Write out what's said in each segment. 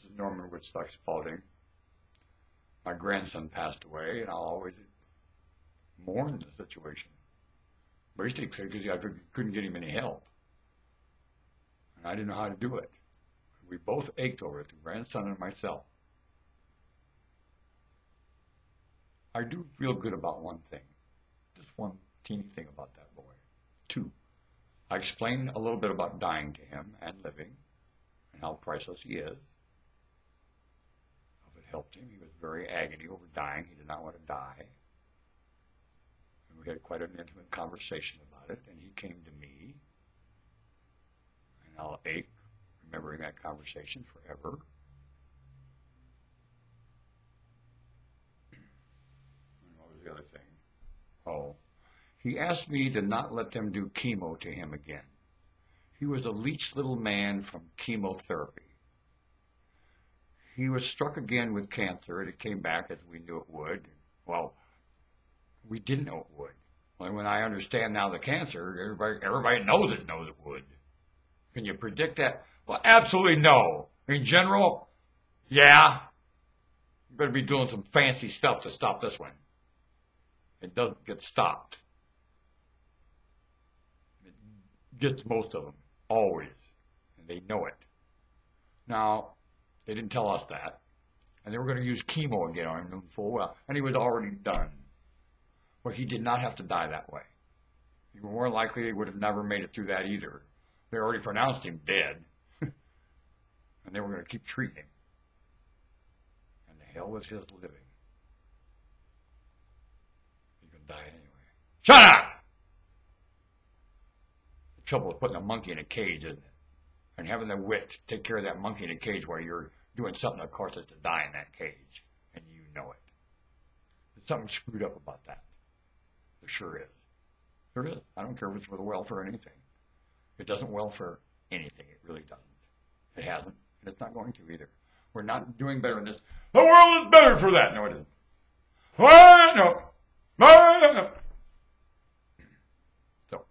is Norman Woodstock Spalding. My grandson passed away, and I'll always mourn the situation. Basically, because I couldn't get him any help. And I didn't know how to do it. We both ached over it, the grandson and myself. I do feel good about one thing. Just one teeny thing about that boy. Two, I explained a little bit about dying to him and living and how priceless he is. If it helped him, he was very agony over dying. He did not want to die. And we had quite an intimate conversation about it, and he came to me. And I'll ache remembering that conversation forever. And what was the other thing? Oh, he asked me to not let them do chemo to him again. He was a leech little man from chemotherapy. He was struck again with cancer, and it came back as we knew it would. Well, we didn't know it would. Well, when I understand now the cancer, everybody knows it would. Can you predict that? Well, absolutely no. In general, yeah. You better be doing some fancy stuff to stop this one. It doesn't get stopped. It gets most of them, always. And they know it. Now, they didn't tell us that. And they were going to use chemo again on him full well. And he was already done. Well, he did not have to die that way. More likely he would have never made it through that either. They already pronounced him dead. And they were going to keep treating him. And the hell was his living. He could die anyway. Shut up! The trouble with putting a monkey in a cage, isn't it? And having the wit to take care of that monkey in a cage while you're doing something that causes it to die in that cage. And you know it. There's something screwed up about that. There sure is. There is. I don't care if it's for the welfare or anything. It doesn't welfare anything. It really doesn't. It hasn't. And it's not going to either. We're not doing better in this. The world is better for that. No, it isn't. Oh, no. Oh, no. So,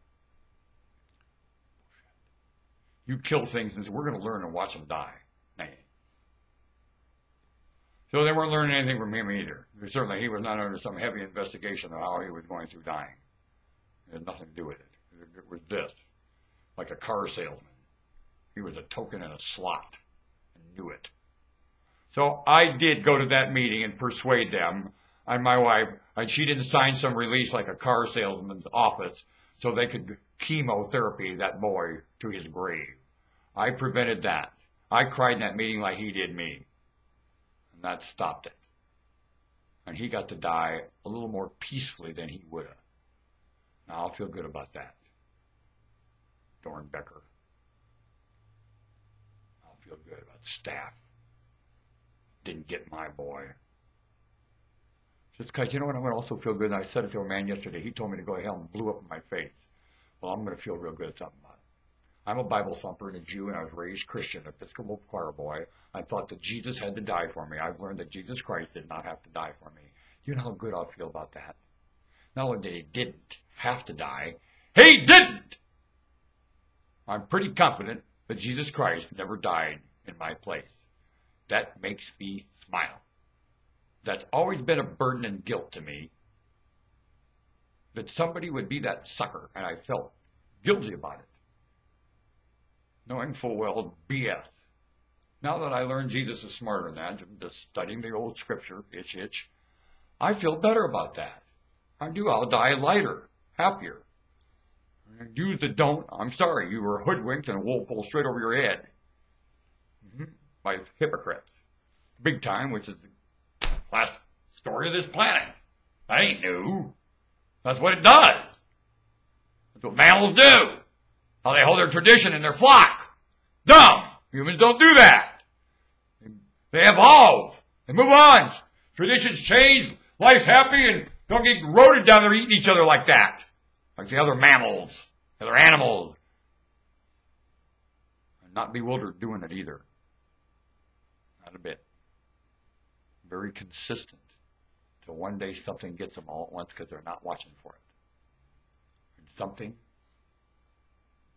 you kill things and we're going to learn and watch them die. So they weren't learning anything from him either. Certainly he was not under some heavy investigation of how he was going through dying. It had nothing to do with it. It was this, like a car salesman. He was a token and a slot and knew it. So I did go to that meeting and persuade them, and my wife, and she didn't sign some release like a car salesman's office so they could chemotherapy that boy to his grave. I prevented that. I cried in that meeting like he did me. And that stopped it. And he got to die a little more peacefully than he would have. Now I'll feel good about that. Dornbecker. I'll feel good about the staff. Didn't get my boy. Just because, you know what, I'm going to also feel good. And I said it to a man yesterday. He told me to go to hell and blew up in my face. Well, I'm going to feel real good at something about it. I'm a Bible thumper and a Jew, and I was raised Christian, Episcopal choir boy. I thought that Jesus had to die for me. I've learned that Jesus Christ did not have to die for me. Do you know how good I'll feel about that? Not only did he didn't have to die, he didn't! I'm pretty confident that Jesus Christ never died in my place. That makes me smile. That's always been a burden and guilt to me, that somebody would be that sucker, and I felt guilty about it. Knowing full well BS. Now that I learned Jesus is smarter than that, just studying the old scripture, itch, I feel better about that. I do. I'll die lighter, happier. And you that don't, I'm sorry, you were hoodwinked and a wool pulled straight over your head by hypocrites. Big time, which is the last story of this planet. That ain't new. That's what it does. That's what mammals do. How they hold their tradition in their flock. Dumb. Humans don't do that. They evolve. They move on. Traditions change. Life's happy and don't get eroded down there eating each other like that. Like the other mammals, the other animals. And not bewildered doing it either. Not a bit. Very consistent. Till one day something gets them all at once because they're not watching for it. And something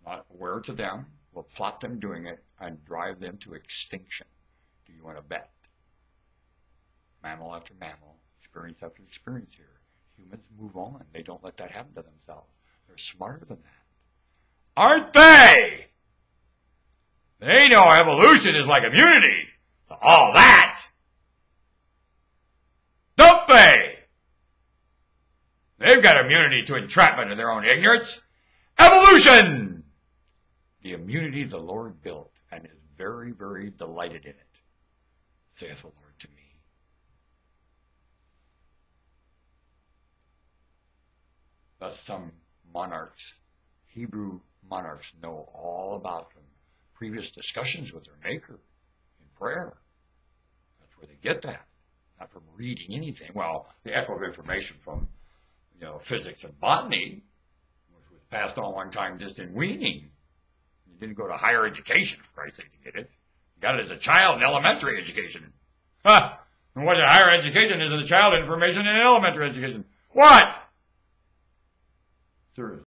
not aware to them will plot them doing it and drive them to extinction. Do You want to bet. Mammal after mammal, experience after experience here. Humans move on. They don't let that happen to themselves. They're smarter than that. Aren't they? They know evolution is like immunity to all that. Don't they? They've got immunity to entrapment in their own ignorance. Evolution! The immunity the Lord built and is very, very delighted in it, saith the Lord to me. Thus some monarchs, Hebrew monarchs, know all about them. Previous discussions with their Maker in prayer. That's where they get that. Not from reading anything. Well, the echo of information from, physics and botany, which was passed on one time just in weaning. You didn't go to higher education, for Christ's sake, to get it. You got it as a child in elementary education. Huh! And what higher education is as a child information in elementary education? What? Seriously.